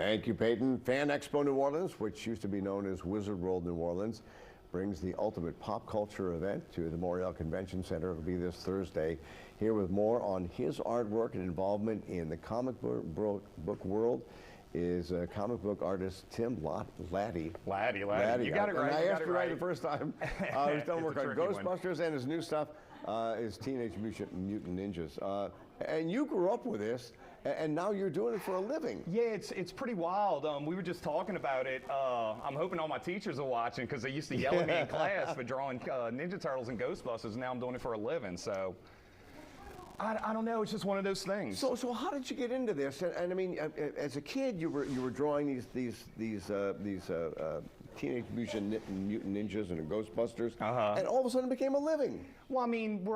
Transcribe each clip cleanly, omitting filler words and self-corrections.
Thank you, Peyton. Fan Expo New Orleans, which used to be known as Wizard World New Orleans, brings the ultimate pop culture event to the L'Oreal Convention Center. It'll be this Thursday. Here with more on his artwork and involvement in the comic book world is comic book artist Tim Lattie. Lattie. You got it right. And I asked you right the first time. He's done work on Ghostbusters, and his new stuff is Teenage Mutant Ninjas. And you grew up with this, and now you're doing it for a living. Yeah, it's pretty wild. We were just talking about it. I'm hoping all my teachers are watching because they used to yell at me in class for drawing Ninja Turtles and Ghostbusters, and now I'm doing it for a living. So I don't know. It's just one of those things. So how did you get into this? And I mean, as a kid, you were drawing these Teenage Mutant Ninjas and Ghostbusters, and all of a sudden it became a living. Well, I mean,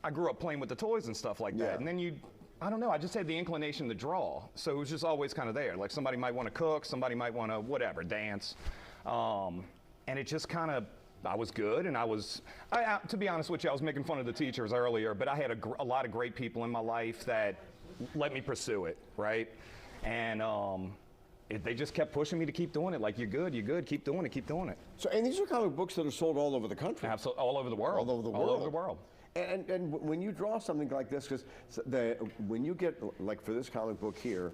I grew up playing with the toys and stuff like that, and then I don't know, I just had the inclination to draw, so it was just always kind of there. Like somebody might want to cook, somebody might want to whatever, dance, and it just kind of, I was good, and to be honest with you, I was making fun of the teachers earlier, but I had a lot of great people in my life that let me pursue it, right? And they just kept pushing me to keep doing it. Like, you're good, keep doing it. So, and these are comic books that are sold all over the country. Absolutely, all over the world. All over the world. And when you draw something like this, because when you get, like for this comic book here,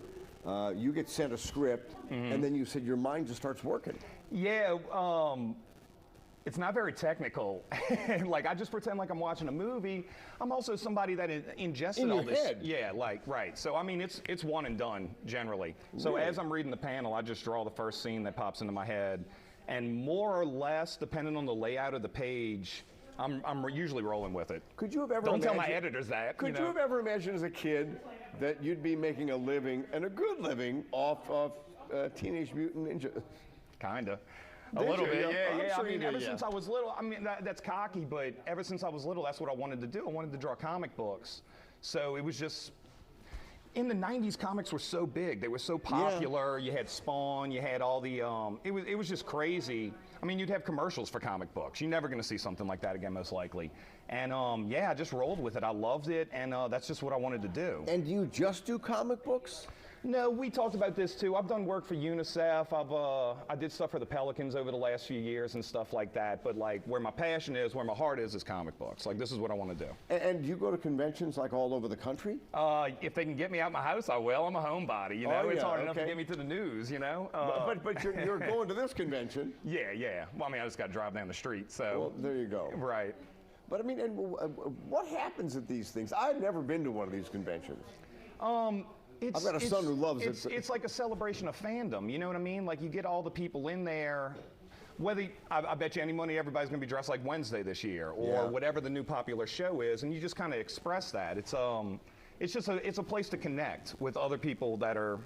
you get sent a script, and then you said your mind just starts working. Yeah, it's not very technical. Like, I just pretend like I'm watching a movie. I'm also somebody that ingested all this. Head. Yeah, right. So I mean, it's one and done generally. So really? As I'm reading the panel, I just draw the first scene that pops into my head, and more or less, depending on the layout of the page, I'm usually rolling with it. Could you have ever Don't tell my editors that. Could you have ever imagined as a kid that you'd be making a living, and a good living, off of Teenage Mutant Ninja? Kinda. A little bit, yeah. Sure I mean, ever since I was little, I mean, that's cocky, but ever since I was little, that's what I wanted to do. I wanted to draw comic books. So it was just, in the 90s, comics were so big. They were so popular. Yeah. You had Spawn, you had all the, it was just crazy. I mean, you'd have commercials for comic books. You're never going to see something like that again, most likely. And yeah, I just rolled with it. I loved it, and that's just what I wanted to do. And do you just do comic books? No, we talked about this too. I've done work for UNICEF. I did stuff for the Pelicans over the last few years and stuff like that. But like, where my passion is, where my heart is comic books. Like, this is what I want to do. And do you go to conventions like all over the country? If they can get me out my house, I will. I'm a homebody. You know, it's hard enough to get me to the news. You know. But you're going to this convention. Yeah. Well, I mean, I just got to drive down the street. So. Well, there you go. Right. But I mean, and what happens at these things? I've never been to one of these conventions. I've got a son who loves it. It's like a celebration of fandom, you know what I mean? Like, you get all the people in there, I bet you any money everybody's gonna be dressed like Wednesday this year, or whatever the new popular show is, and you just kind of express that. It's a place to connect with other people that are,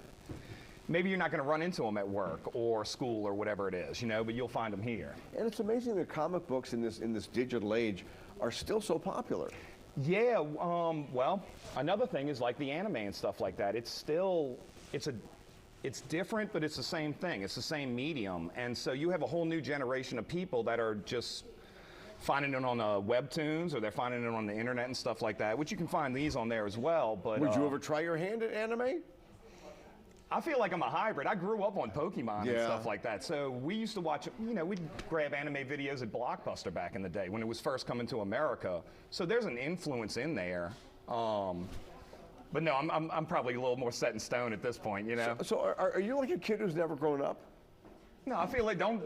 maybe you're not gonna run into them at work or school or whatever it is, you know, but you'll find them here. And it's amazing that comic books in this digital age are still so popular. Yeah, well, another thing is like the anime and stuff like that. It's different, but it's the same thing. It's the same medium. And so you have a whole new generation of people that are just finding it on webtoons, or they're finding it on the internet and stuff like that, which you can find these on there as well. But would you ever try your hand at anime? I feel like I'm a hybrid. I grew up on Pokemon and stuff like that. So we used to watch, we'd grab anime videos at Blockbuster back in the day when it was first coming to America. So there's an influence in there. But no, I'm probably a little more set in stone at this point, you know. So are you like a kid who's never grown up? No, I feel like don't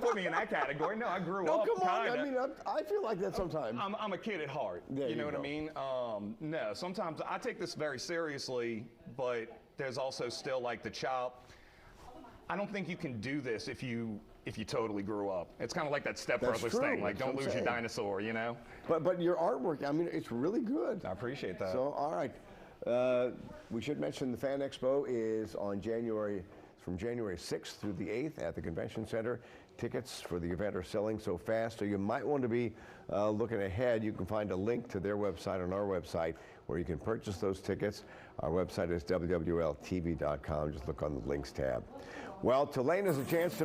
put me in that category. No, I grew up. No, come on. Kinda. I mean, I feel like that sometimes. I'm a kid at heart. You know what I mean? No, sometimes I take this very seriously, but there's also still like the child. I don't think you can do this if you totally grew up. It's kind of like that Step Brothers thing. Like, don't lose your dinosaur, you know. But your artwork, I mean, it's really good. I appreciate that. So all right, we should mention the Fan Expo is on from January 6th through the 8th at the Convention Center. Tickets for the event are selling so fast, so you might want to be looking ahead. You can find a link to their website on our website where you can purchase those tickets. Our website is WWLTV.com. Just look on the links tab. Well, Tulane has a chance to